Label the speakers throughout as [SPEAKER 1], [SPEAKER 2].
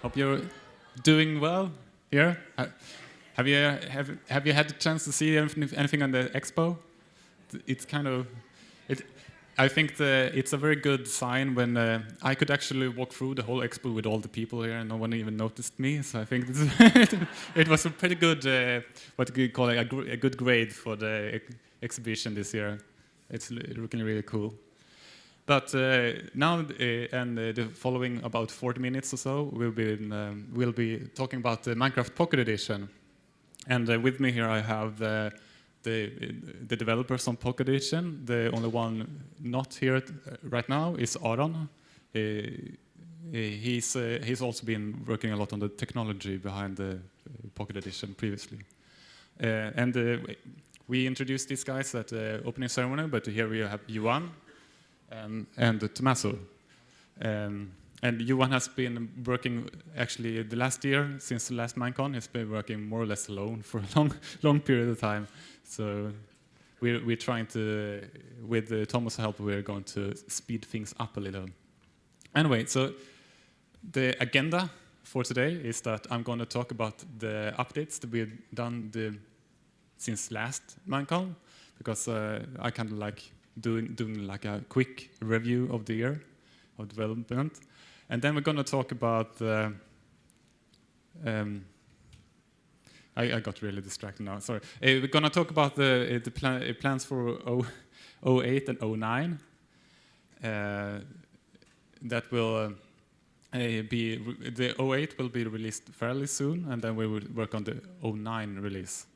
[SPEAKER 1] Hope you're doing well here. Have you had the chance to see anything on the expo? It's kind of it. I think it's a very good sign when I could actually walk through the whole expo with all the people here and no one even noticed me. So I think it was a pretty good, what you call it, a good grade for the exhibition this year. It's looking really cool. But now and the following about 40 minutes or so, we'll be talking about the Minecraft Pocket Edition. And with me here I have the developers on Pocket Edition. The only one not here right now is Aron. He's also been working a lot on the technology behind the Pocket Edition previously. We introduced these guys at the opening ceremony, but here we have Johan and Tommaso. And Johan has been working actually the last year, since the last MINECON, he's been working more or less alone for a long period of time. So we're trying to, with Thomas' help, we're going to speed things up a little. Anyway, so the agenda for today is that I'm going to talk about the updates that we've done since last MINECON, because I kind of like doing like a quick review of the year of development. And then we're going to talk about I got really distracted now, sorry. We're going to talk about the plans for 08 and 09. That will the 08 will be released fairly soon, and then we will work on the 09 release.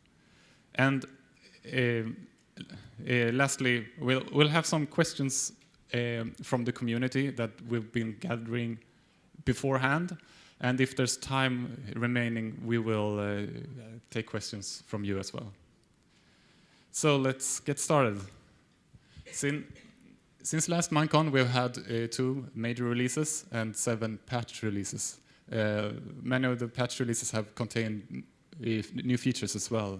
[SPEAKER 1] And lastly, we'll have some questions from the community that we've been gathering beforehand, and if there's time remaining, we will take questions from you as well. So let's get started. Since last MINECON, we've had 2 major releases and 7 patch releases. Many of the patch releases have contained new features as well.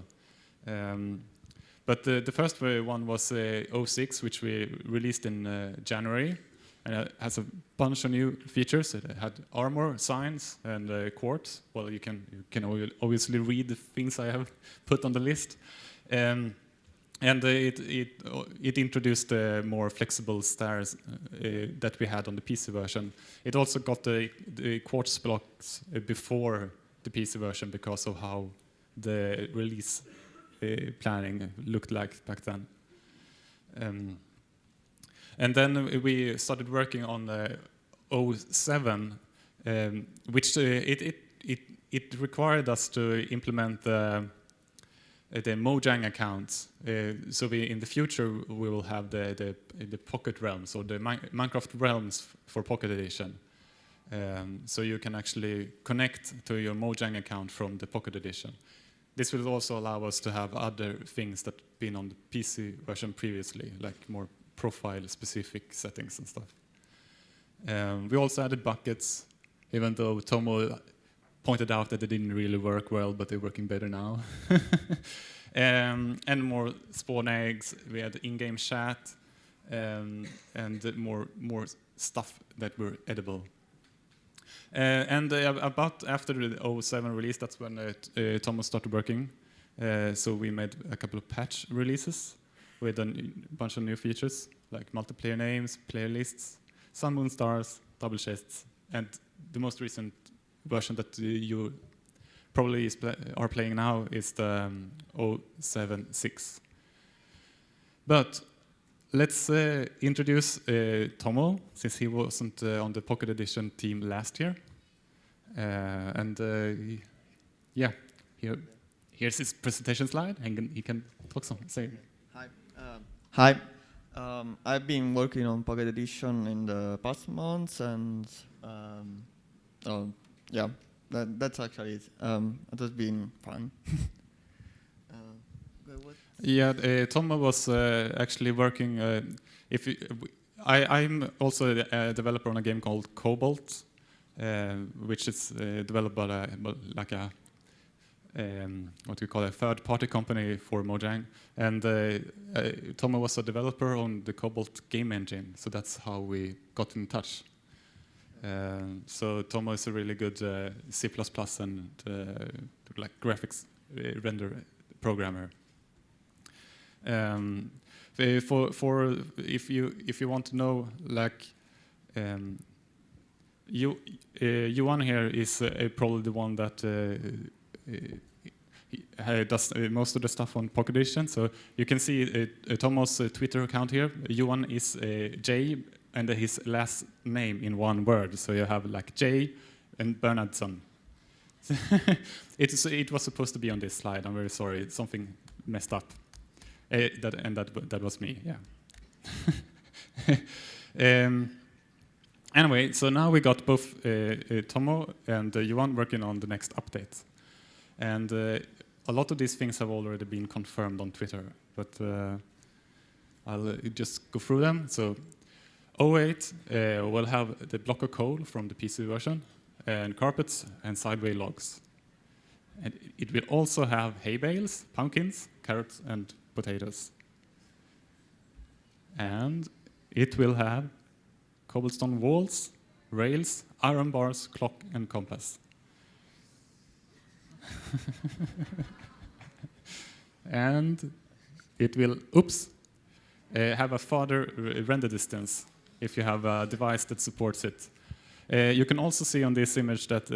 [SPEAKER 1] But the first one was 06, which we released in January, and it has a bunch of new features. It had armor, signs, and quartz. Well, you can obviously read the things I have put on the list. And it introduced more flexible stairs that we had on the PC version. It also got the quartz blocks before the PC version because of how the release planning looked like back then. And then we started working on 07, which it required us to implement the Mojang accounts. So in the future we will have the Pocket Realms, or the Minecraft Realms for Pocket Edition. So you can actually connect to your Mojang account from the Pocket Edition. This will also allow us to have other things that have been on the PC version previously, like more profile-specific settings and stuff. We also added buckets, even though Tomo pointed out that they didn't really work well, but they're working better now. And more spawn eggs. We had in-game chat, and more stuff that were edible. And about after the 07 release, that's when Thomas started working. So we made a couple of patch releases with a bunch of new features, like multiplayer names, player lists, sun, moon, stars, double chests, and the most recent version that you probably are playing now is the 07.6. But let's introduce Tomo, since he wasn't on the Pocket Edition team last year. Yeah, here's his presentation slide, and he can talk some. Say.
[SPEAKER 2] Hi. I've been working on Pocket Edition in the past months, and yeah, that's actually it. It has been fun.
[SPEAKER 1] Yeah, Tomo was actually working. I'm also a developer on a game called Cobalt, which is developed by what we call a third-party company for Mojang, and Tomo was a developer on the Cobalt game engine, so that's how we got in touch. So Tomo is a really good C++ and like graphics render programmer. For if you want to know, like Johan here is probably the one that does most of the stuff on Pocket Edition. So you can see Tomo's Twitter account here. Johan is J and his last name in one word. So you have like J and Bernhardsson. It was supposed to be on this slide. I'm very sorry. Something messed up. That was me. Yeah. Anyway, so now we got both Tomo and Johan working on the next update. And a lot of these things have already been confirmed on Twitter, but I'll just go through them. So 08 will have the block of coal from the PC version, and carpets and sideway logs. And it will also have hay bales, pumpkins, carrots, and potatoes. And it will have cobblestone walls, rails, iron bars, clock, and compass. And it will, have a farther render distance if you have a device that supports it. You can also see on this image that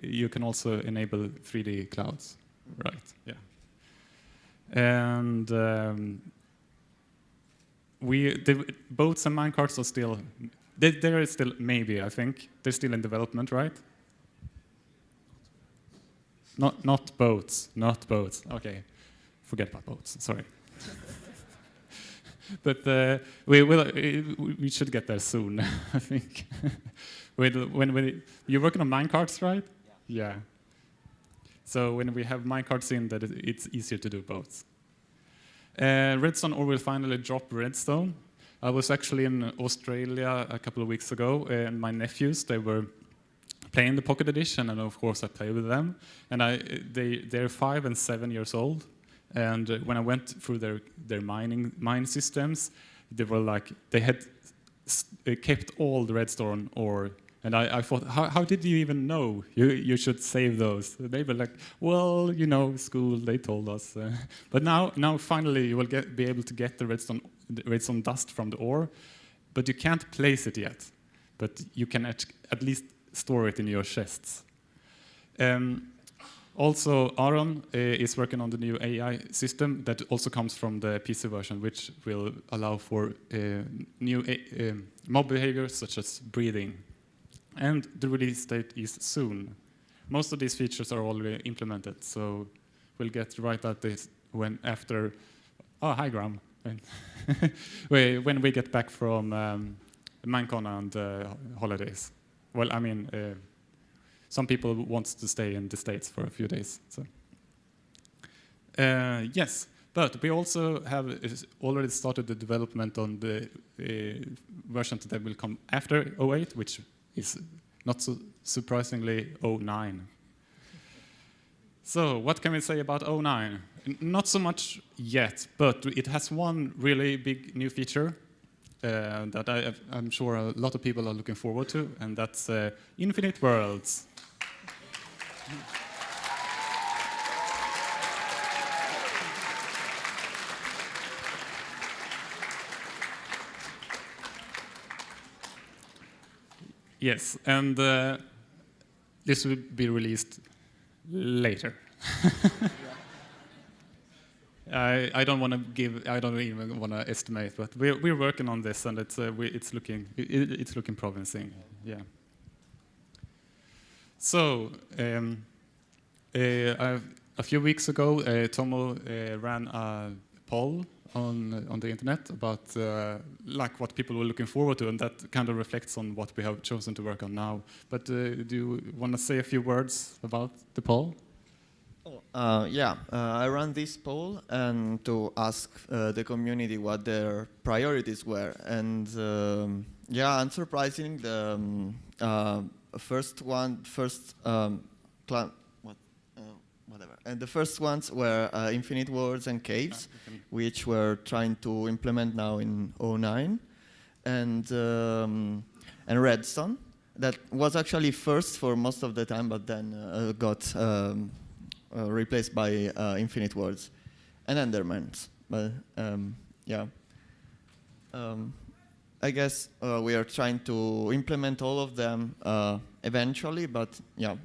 [SPEAKER 1] you can also enable 3D clouds, right? Yeah. And the boats and minecarts are still, there is still maybe, I think. They're still in development, right? Not boats, not boats. Okay, forget about boats, sorry. But we should get there soon, I think. When you're working on minecarts, right? Yeah. So when we have minecarts in, that it's easier to do both. Redstone or will finally drop Redstone. I was actually in Australia a couple of weeks ago, and my nephews, they were playing the Pocket Edition, and of course I play with them. And they're 5 and 7 years old. And when I went through their mine systems, they were like, they had kept all the redstone ore. And I thought, how did you even know you should save those? They were like, well, you know, school, they told us. But now finally you will be able to get the redstone dust from the ore, but you can't place it yet. But you can at least store it in your chests. Also, Aaron is working on the new AI system that also comes from the PC version, which will allow for new mob behaviors such as breathing. And the release date is soon. Most of these features are already implemented, so we'll get right at this after. Oh, hi, Graham. When we get back from MINECON and holidays. Well, I mean, some people want to stay in the States for a few days. So, yes, but we also have already started the development on the version that will come after 08, which is not so surprisingly 09. So what can we say about 09? Not so much yet, but it has one really big new feature that I'm sure a lot of people are looking forward to, and that's infinite worlds. Yes, and this will be released later. I don't want to give. I don't even want to estimate, but we're working on this, and it's looking promising. Yeah. So a few weeks ago, Tomo ran a poll on the internet about like what people were looking forward to, and that kind of reflects on what we have chosen to work on now. But do you want to say a few words about the poll?
[SPEAKER 2] I ran this poll and to ask the community what their priorities were, and unsurprisingly, and the first ones were infinite worlds and caves, which we're trying to implement now in 09, and redstone. that was actually first for most of the time, but then got replaced by infinite worlds and endermans. But yeah, I guess we are trying to implement all of them eventually, but yeah,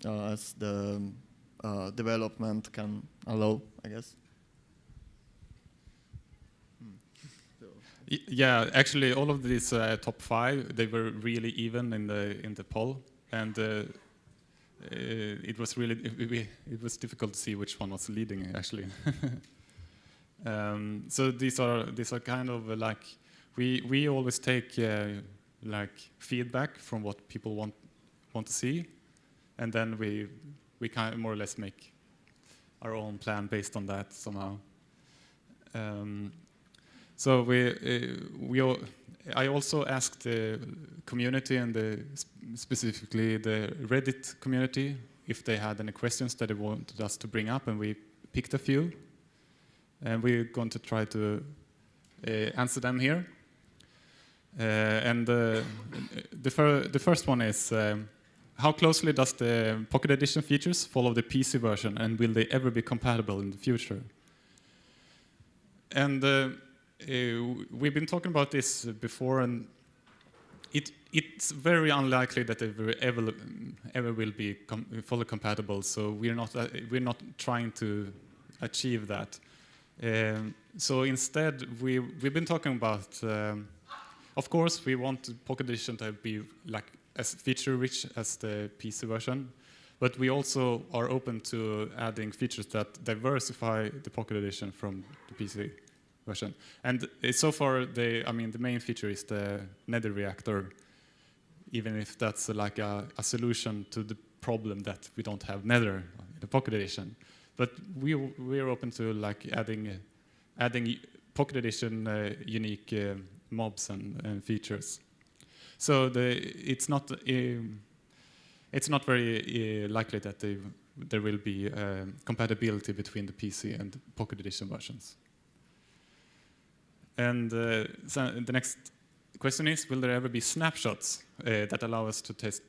[SPEAKER 2] as the development can allow, I guess.
[SPEAKER 1] Yeah, actually, all of these top 5, they were really even in the poll, and it was really it was difficult to see which one was leading actually. So these are kind of like we always take like feedback from what people want to see, and then we kind of more or less make our own plan based on that somehow. So I also asked the community and specifically the Reddit community if they had any questions that they wanted us to bring up, and we picked a few, and we're going to try to answer them here. And the first one is, how closely does the Pocket Edition features follow the PC version, and will they ever be compatible in the future? And we've been talking about this before, and it's very unlikely that they ever will be fully compatible. So we're not trying to achieve that. So instead, we've been talking about. Of course, we want Pocket Edition to be like as feature-rich as the PC version, but we also are open to adding features that diversify the Pocket Edition from the PC version. And so far, the main feature is the nether reactor, even if that's like a solution to the problem that we don't have nether in the Pocket Edition. But we're open to like adding Pocket Edition unique mobs and features. So it's not very likely that there will be compatibility between the PC and Pocket Edition versions. And so the next question is, will there ever be snapshots that allow us to test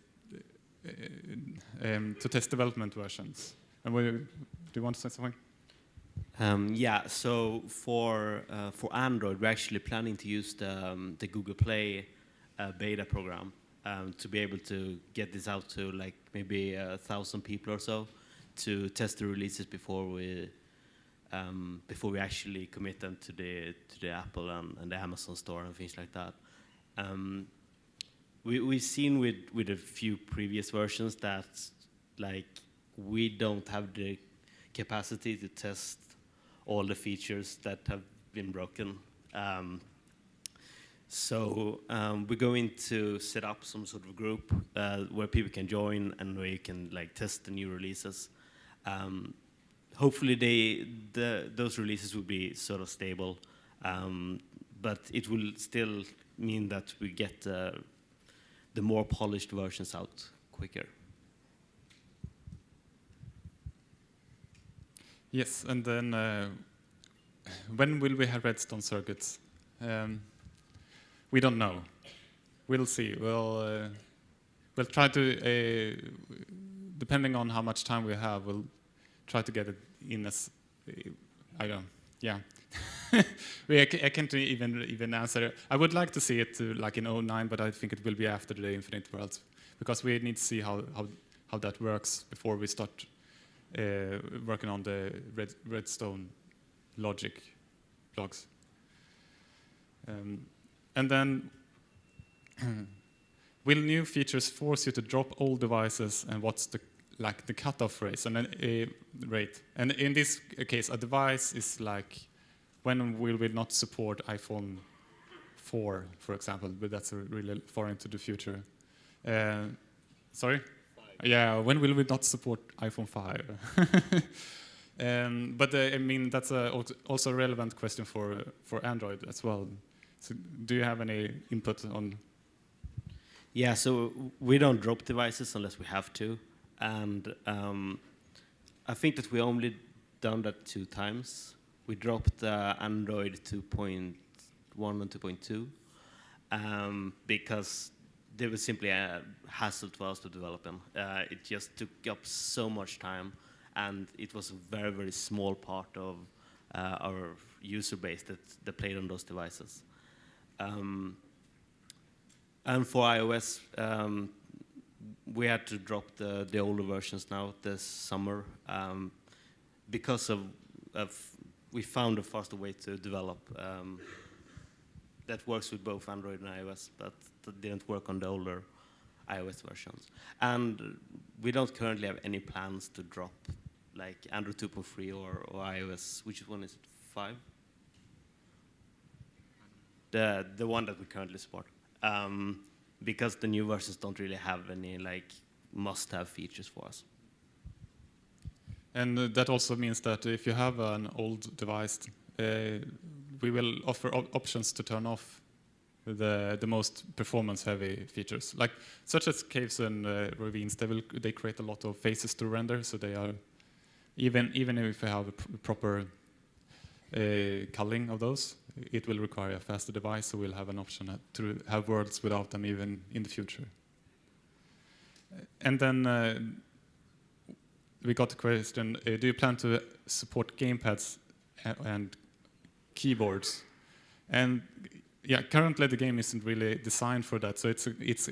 [SPEAKER 1] development versions? And do you want to say something?
[SPEAKER 3] Yeah, so for Android, we're actually planning to use the Google Play beta program to be able to get this out to like maybe 1,000 people or so to test the releases before we actually commit them to the Apple and the Amazon store and things like that. We've seen with a few previous versions that like we don't have the capacity to test all the features that have been broken. So we're going to set up some sort of group where people can join and where you can like test the new releases. Hopefully those releases will be sort of stable, but it will still mean that we get the more polished versions out quicker.
[SPEAKER 1] Yes, and then when will we have redstone circuits? We don't know. We'll see. We'll try to, depending on how much time we have, we'll try to get it in as, I don't, yeah. I can't even answer. I would like to see it like in 09, but I think it will be after the Infinite Worlds, because we need to see how that works before we start working on the redstone logic blocks. And then, will new features force you to drop old devices, and what's the cutoff rate? And in this case, a device is like, when will we not support iPhone 4, for example? But that's really far into the future. Sorry? 5. Yeah, when will we not support iPhone 5? But I mean, that's also a relevant question for Android as well. So do you have any input on?
[SPEAKER 3] Yeah, so we don't drop devices unless we have to. And I think that we only done that 2 times. We dropped Android 2.1 and 2.2 because they were simply a hassle to us to develop them. It just took up so much time, and it was a very, very small part of our user base that played on those devices. And for iOS, we had to drop the older versions now this summer because of we found a faster way to develop that works with both Android and iOS, but that didn't work on the older iOS versions. And we don't currently have any plans to drop like Android 2.3 or iOS, which one is it, 5? The one that we currently support. Because the new versions don't really have any like must-have features for us.
[SPEAKER 1] And that also means that if you have an old device, we will offer options to turn off the most performance-heavy features, like such as caves and ravines. They create a lot of faces to render, so they are even if you have a proper culling of those, it will require a faster device. So we'll have an option to have worlds without them even in the future. And then we got the question: do you plan to support gamepads and keyboards? And yeah, currently the game isn't really designed for that, so it's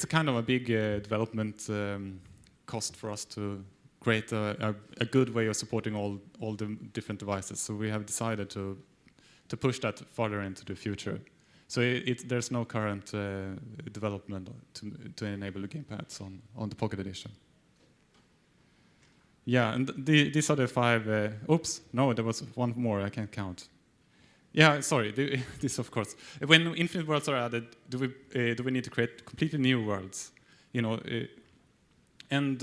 [SPEAKER 1] a kind of a big development cost for us to create a good way of supporting all the different devices. So we have decided to push that farther into the future. So there's no current development to enable the gamepads on the Pocket Edition. Yeah, and these are the 5. Oops, no, there was one more. I can't count. Yeah, sorry. This, of course. When infinite worlds are added, do we need to create completely new worlds? You know, and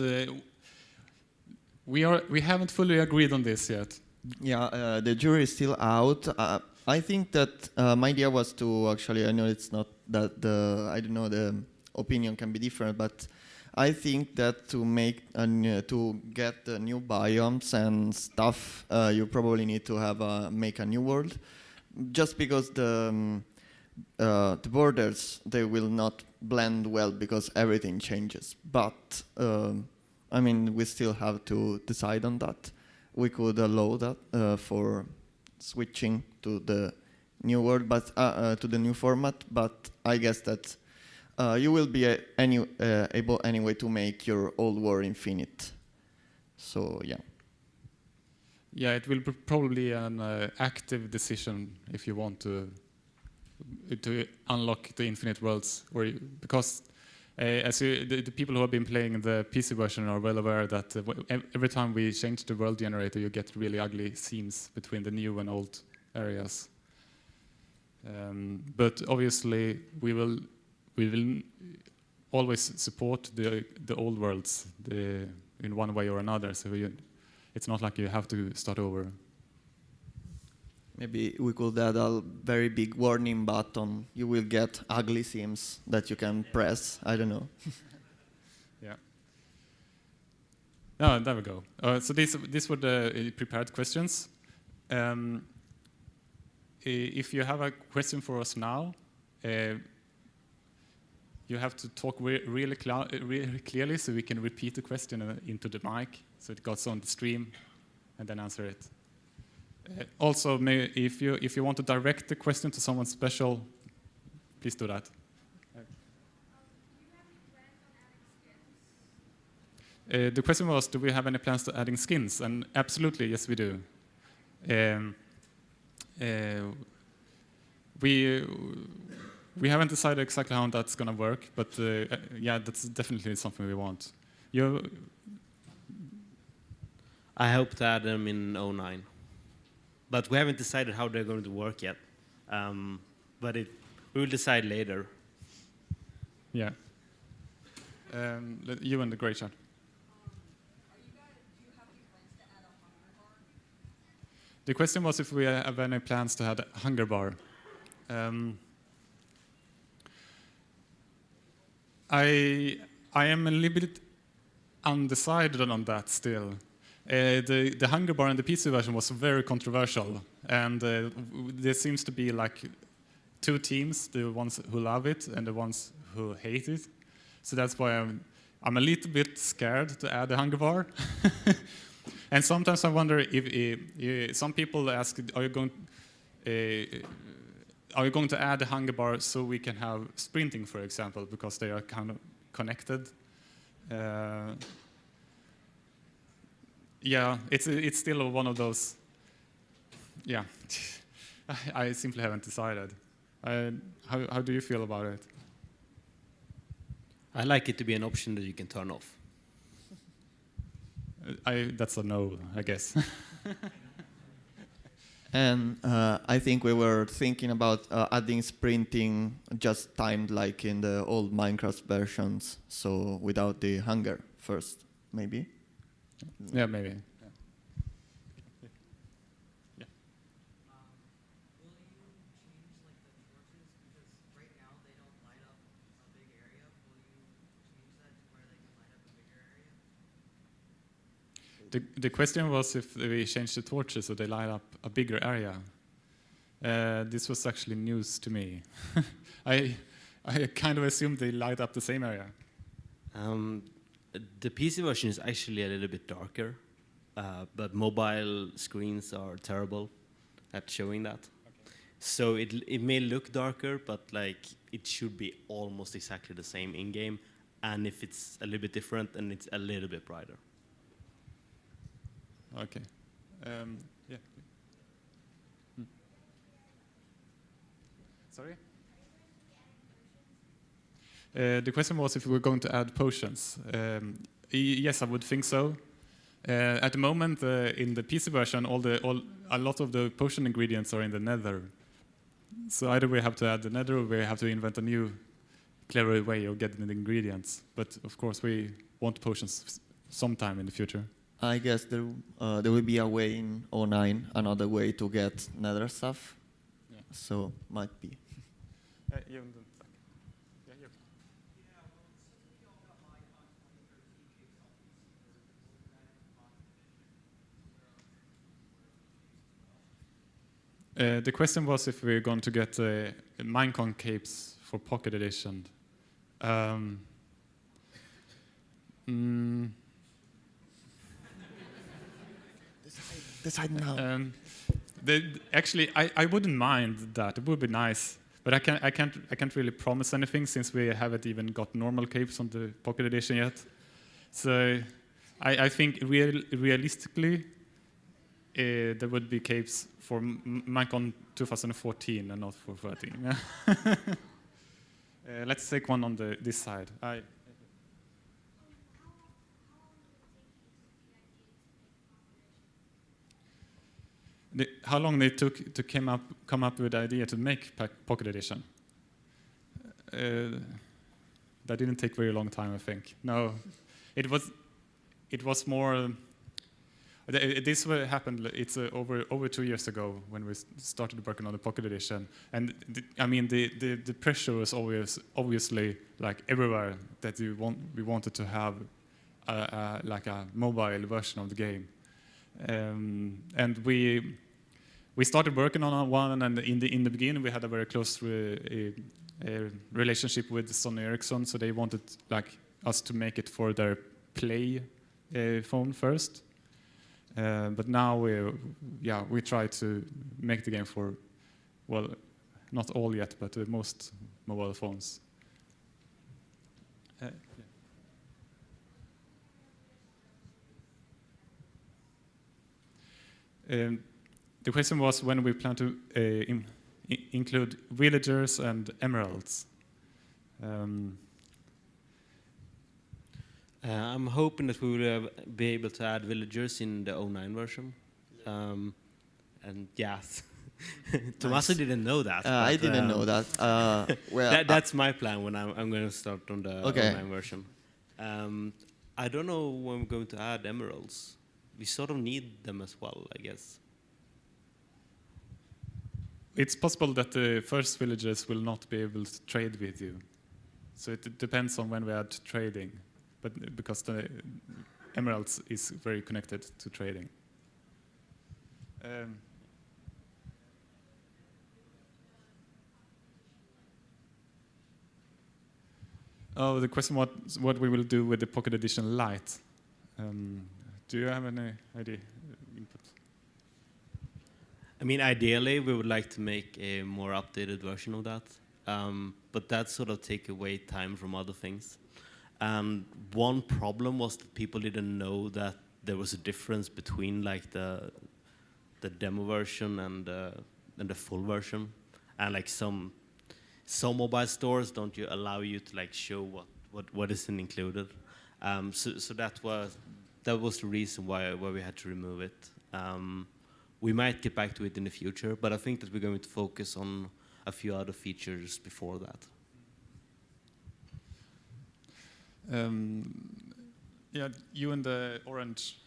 [SPEAKER 1] we haven't fully agreed on this yet.
[SPEAKER 2] Yeah, the jury is still out. I think that my idea was to actually. I know it's not that I don't know, the opinion can be different, but I think that to get the new biomes and stuff, you probably need to make a new world, just because the borders, they will not blend well because everything changes. But I mean, we still have to decide on that. We could allow that for switching to the new world, but to the new format. But I guess that you will be able anyway to make your old world infinite. So yeah.
[SPEAKER 1] Yeah, it will be probably an active decision if you want to unlock the infinite worlds, because the people who have been playing the PC version are well aware that every time we change the world generator, you get really ugly seams between the new and old areas. But obviously, we will always support the old worlds in one way or another. So it's not like you have to start over.
[SPEAKER 2] Maybe we could add a very big warning button. You will get ugly seams that you can press. I don't know.
[SPEAKER 1] Yeah. Oh, there we go. So these were the prepared questions. If you have a question for us now, you have to talk really clearly so we can repeat the question into the mic, so it goes on the stream, and then answer it. Also, if you want to direct the question to someone special, please do that. The question was, do we have any plans to adding skins? And absolutely, yes, we do. We haven't decided exactly how that's going to work, but yeah, that's definitely something we want.
[SPEAKER 3] I hope to add them in 09. But we haven't decided how they're going to work yet. But we will decide later.
[SPEAKER 1] Yeah. You and the gray chat. The question was if we have any plans to add a hunger bar. I am a little bit undecided on that still. The hunger bar in the PC version was very controversial, and there seems to be like two teams: the ones who love it and the ones who hate it. So that's why I'm a little bit scared to add a hunger bar. And sometimes I wonder if some people ask, are you going to add a hunger bar so we can have sprinting, for example, because they are kind of connected? Yeah, it's still one of those. Yeah, I simply haven't decided. How do you feel about it?
[SPEAKER 3] I like it to be an option that you can turn off.
[SPEAKER 1] That's a no, I guess.
[SPEAKER 2] And I think we were thinking about adding sprinting just timed like in the old Minecraft versions, so without the hunger first, maybe?
[SPEAKER 1] Yeah, maybe. Yeah. Yeah.
[SPEAKER 4] Will you change like the torches, because right now they don't light up a big area? Will you change that to where they can light up a bigger area?
[SPEAKER 1] The question was if we change the torches so they light up a bigger area. This was actually news to me. I kind of assumed they light up the same area.
[SPEAKER 3] The PC version is actually a little bit darker, but mobile screens are terrible at showing that. Okay. So it may look darker, but like it should be almost exactly the same in game. And if it's a little bit different, then it's a little bit brighter.
[SPEAKER 1] Okay. Yeah. Hmm. Sorry? The question was if we were going to add potions. Yes, I would think so. At the moment, in the PC version, a lot of the potion ingredients are in the Nether. So either we have to add the Nether, or we have to invent a new, clever way of getting the ingredients. But of course, we want potions sometime in the future.
[SPEAKER 2] I guess there will be a way in '09, another way to get Nether stuff. Yeah. So might be.
[SPEAKER 1] The question was if we're going to get MINECON capes for Pocket Edition.
[SPEAKER 2] Decide now.
[SPEAKER 1] Actually, I wouldn't mind that. It would be nice, but I can't really promise anything since we haven't even got normal capes on the Pocket Edition yet. So I think realistically, there would be capes for MINECON 2014 and not for 13. Let's take one on this side. How long it took to come up with the idea to make Pocket Edition? That didn't take very long time, I think. No, it was more. This happened. It's over 2 years ago when we started working on the Pocket Edition, and the pressure was obviously like everywhere that we wanted to have like a mobile version of the game, and we started working on one, and in the beginning we had a very close relationship with Sony Ericsson, so they wanted like us to make it for their Play phone first. But now we try to make the game for, well, not all yet, but most mobile phones. Yeah. The question was when we plan to include villagers and emeralds.
[SPEAKER 3] I'm hoping that we will be able to add villagers in the '09 version. And yes, Tommaso didn't know that.
[SPEAKER 2] I didn't know that. Well,
[SPEAKER 3] that's my plan when I'm going to start on the '09 version. I don't know when we're going to add emeralds. We sort of need them as well, I guess.
[SPEAKER 1] It's possible that the first villagers will not be able to trade with you. So it depends on when we add trading. But because the emeralds is very connected to trading. Oh, the question was what we will do with the Pocket Edition Lite. Do you have any idea? Input?
[SPEAKER 3] I mean, ideally, we would like to make a more updated version of that, but that sort of take away time from other things. And one problem was that people didn't know that there was a difference between like the demo version and the full version, and like some mobile stores don't allow you to like show what isn't included. So that was the reason why we had to remove it. We might get back to it in the future, but I think that we're going to focus on a few other features before that.
[SPEAKER 1] Yeah, you and the orange.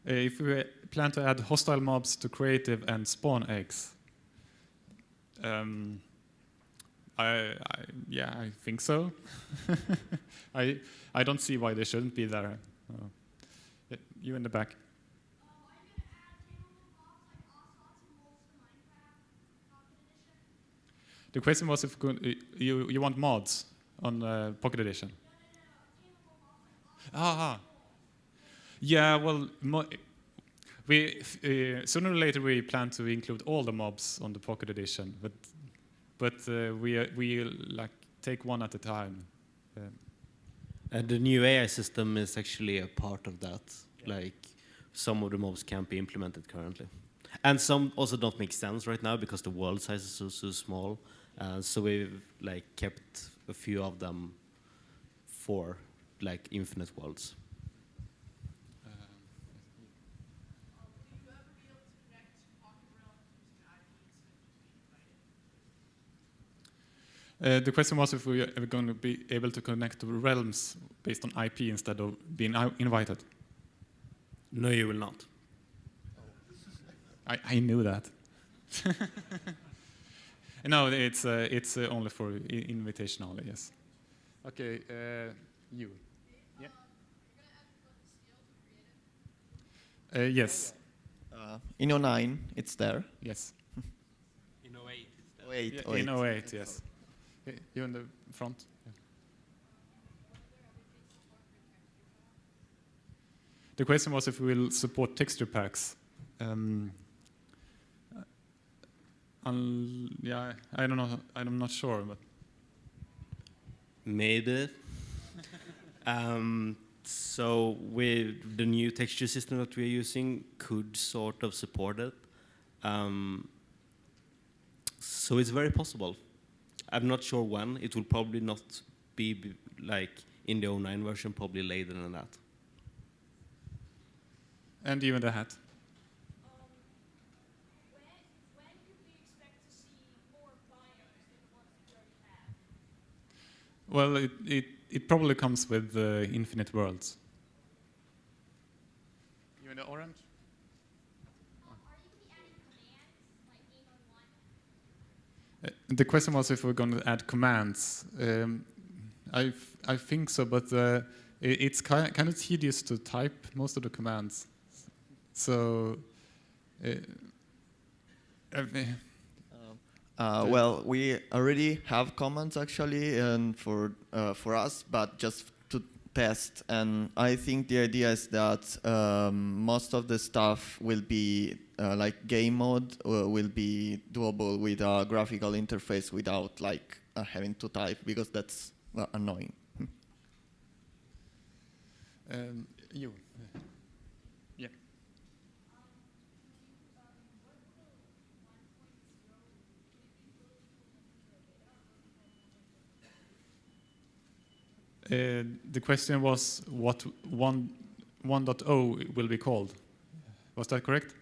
[SPEAKER 1] If we plan to add hostile mobs to creative and spawn eggs, I think so. I don't see why they shouldn't be there. Yeah, you in the back. The question was if you want mods on Pocket Edition. Yeah, well, we sooner or later we plan to include all the mobs on the Pocket Edition, but we like take one at a time.
[SPEAKER 3] And the new AI system is actually a part of that. Yeah. Like some of the mobs can't be implemented currently, and some also don't make sense right now because the world size is so small. So we've like kept a few of them for like infinite worlds.
[SPEAKER 1] The question was if we are ever going to be able to connect to realms based on IP instead of being invited.
[SPEAKER 3] No, you will not.
[SPEAKER 1] I knew that. No, it's only for invitation only. Yes. Okay, you. Yeah. Yes.
[SPEAKER 2] In 09, it's there.
[SPEAKER 1] Yes.
[SPEAKER 3] In 08, it's there.
[SPEAKER 2] 08,
[SPEAKER 1] Yeah,
[SPEAKER 2] 08.
[SPEAKER 1] in 08, yes. You in the front. Yeah. The question was if we will support texture packs. Yeah, I don't know. I'm not sure, but
[SPEAKER 3] maybe. So with the new texture system that we're using, could sort of support it. So it's very possible. I'm not sure when. It will probably not be like in the 09 version, probably later than that.
[SPEAKER 1] And you in the hat.
[SPEAKER 5] When could we expect to see more biomes than the ones we already have?
[SPEAKER 1] Well, it probably comes with infinite worlds. You in the orange?
[SPEAKER 5] Are you going to be adding commands like game on one?
[SPEAKER 1] The question was if we're going to add commands. I think so, but it's kind of tedious to type most of the commands. So,
[SPEAKER 2] well, we already have commands actually, and for us, but just to test. And I think the idea is that most of the stuff will be like game mode will be doable with a graphical interface without like having to type, because that's annoying.
[SPEAKER 1] You. Yeah. The question was what 1.0 will be called. Was that correct?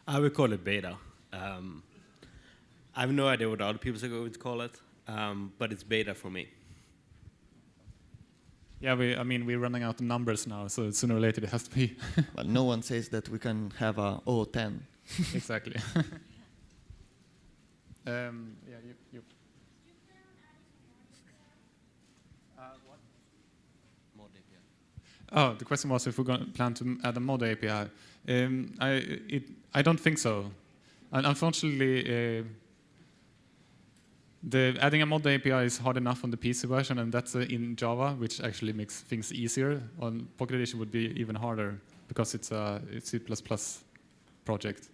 [SPEAKER 3] I would call it beta. I have no idea what other people are going to call it, but it's beta for me.
[SPEAKER 1] Yeah, we're running out of numbers now, so sooner or later it has to be.
[SPEAKER 2] But no one says that we can have a 010.
[SPEAKER 1] Exactly. Yeah, you.
[SPEAKER 3] Mod API.
[SPEAKER 1] Oh, the question was if we're going to plan to add a mod API. I don't think so. And unfortunately, the adding a mod API is hard enough on the PC version, and that's in Java, which actually makes things easier. On Pocket Edition would be even harder because it's a C++ project.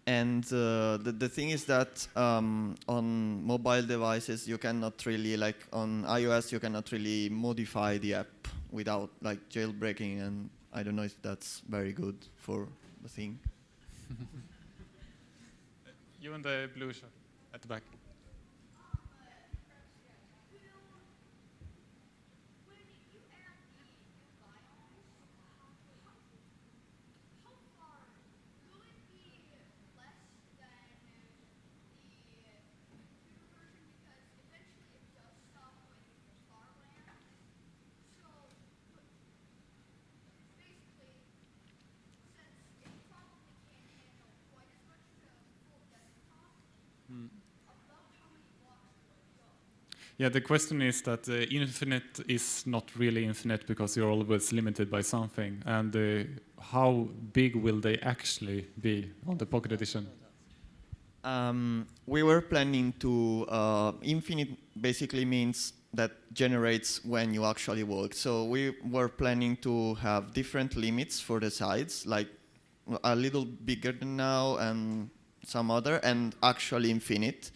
[SPEAKER 2] And the thing is that on mobile devices, you cannot really, like on iOS, you cannot really modify the app without like jailbreaking, and I don't know if that's very good for the thing.
[SPEAKER 1] You and the blue shirt at the back. Yeah, the question is that infinite is not really infinite because you're always limited by something. And how big will they actually be on the Pocket Edition?
[SPEAKER 2] We were planning to, infinite basically means that generates when you actually walk. So we were planning to have different limits for the sides, like a little bigger than now and some other, and actually infinite.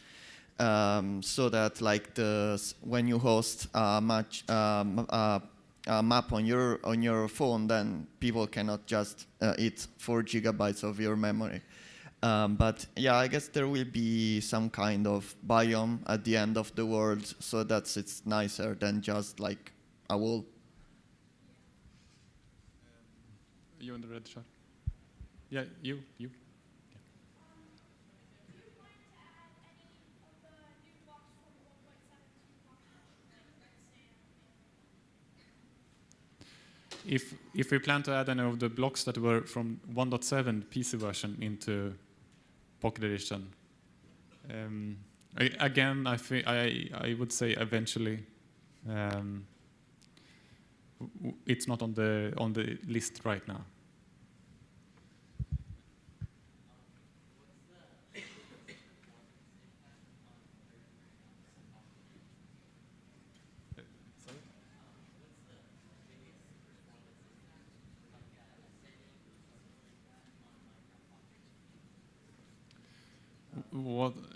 [SPEAKER 2] So that like when you host a map on your phone, then people cannot just eat 4 gigabytes of your memory. But yeah, I guess there will be some kind of biome at the end of the world, so that it's nicer than just like a wall.
[SPEAKER 1] You in the red shirt. Yeah, you. If we plan to add any of the blocks that were from 1.7 PC version into Pocket Edition, I would say eventually. It's not on the list right now.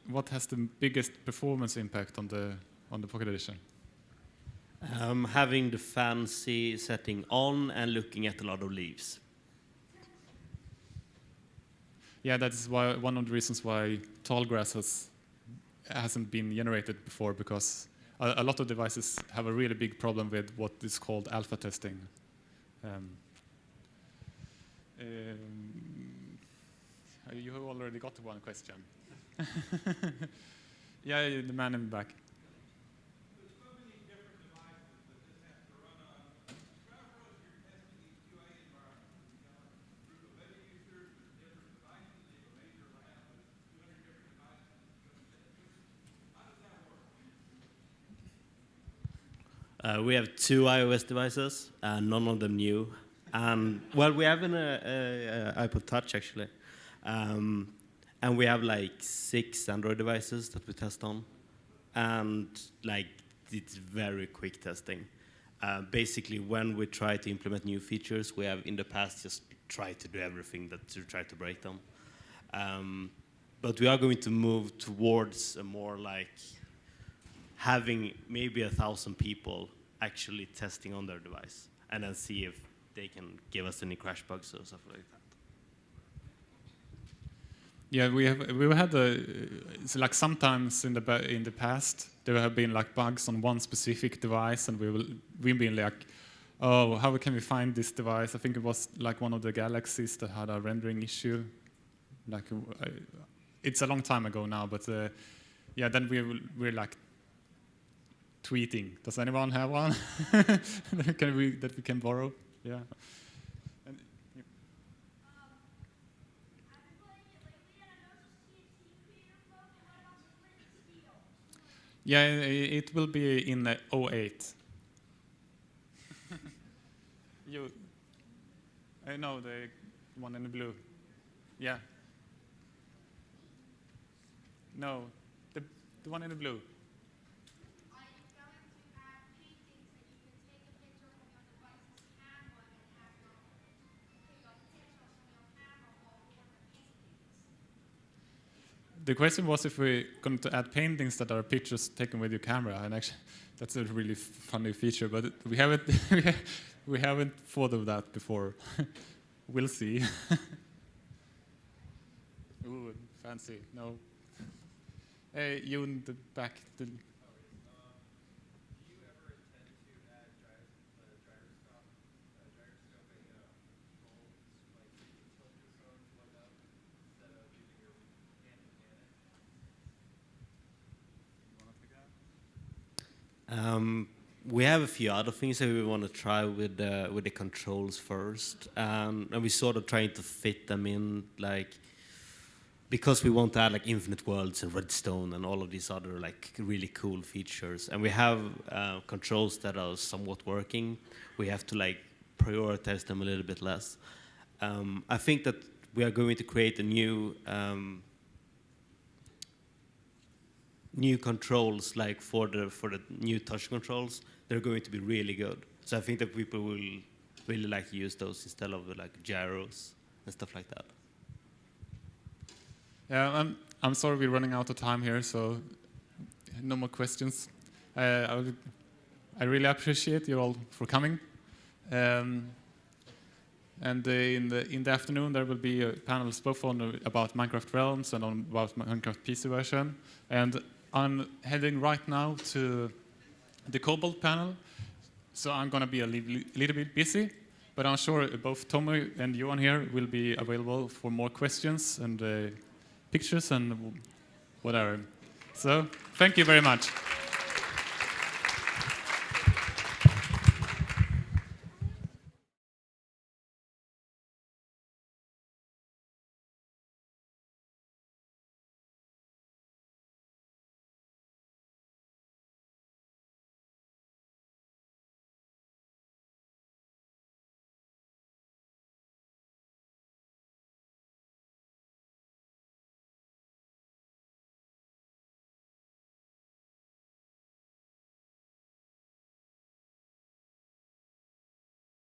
[SPEAKER 1] What has the biggest performance impact on the Pocket Edition?
[SPEAKER 3] Having the fancy setting on and looking at a lot of leaves.
[SPEAKER 1] Yeah, that is why one of the reasons why tallgrass hasn't been generated before, because a lot of devices have a really big problem with what is called alpha testing. You have already got one question. Yeah, the man in the back.
[SPEAKER 3] We have 2 iOS devices, none of them new. Well, we have an iPod Touch actually, and we have like 6 Android devices that we test on, and like it's very quick testing. Basically, when we try to implement new features, we have in the past just tried to do everything to try to break them. But we are going to move towards a more like having maybe 1,000 people actually testing on their device, and then see if they can give us any crash bugs or stuff like that.
[SPEAKER 1] Yeah, we had it's like sometimes in the past there have been like bugs on one specific device, and we've been like, oh, how can we find this device? I think it was like one of the Galaxies that had a rendering issue. Like it's a long time ago now, but yeah, then we're like tweeting. Does anyone have one that we can borrow? Yeah. And, yeah. Yeah, it will be in 08. You. No, the one in the blue. Yeah. No, the one in the blue.
[SPEAKER 5] Are you going to add paintings that you can take a picture from your device's camera and have your pictures from your camera all over the paintings?
[SPEAKER 1] The question was if we're going to add paintings that are pictures taken with your camera, and actually, that's a really funny feature. But we haven't we haven't thought of that before. We'll see. Ooh, fancy. No. Hey, you in the back.
[SPEAKER 6] Do you ever intend to add gyroscoping goals, like tilt your phone one up instead of using your hand to pan it?
[SPEAKER 1] You want to pick it up?
[SPEAKER 3] We have a few other things that we want to try with the controls first, and we're sort of trying to fit them in, like, because we want to add like infinite worlds and redstone and all of these other like really cool features, and we have controls that are somewhat working. We have to like prioritize them a little bit less. I think that we are going to create a new controls, like for the new touch controls. They're going to be really good. So I think that people will really like to use those instead of like gyros and stuff like that.
[SPEAKER 1] Yeah, I'm sorry we're running out of time here, so no more questions. I really appreciate you all for coming. And in the afternoon there will be panels both about Minecraft Realms and about Minecraft PC version. And I'm heading right now to the Cobalt panel, so I'm going to be a little bit busy. But I'm sure both Tommy and Johan here will be available for more questions and pictures and whatever. So thank you very much.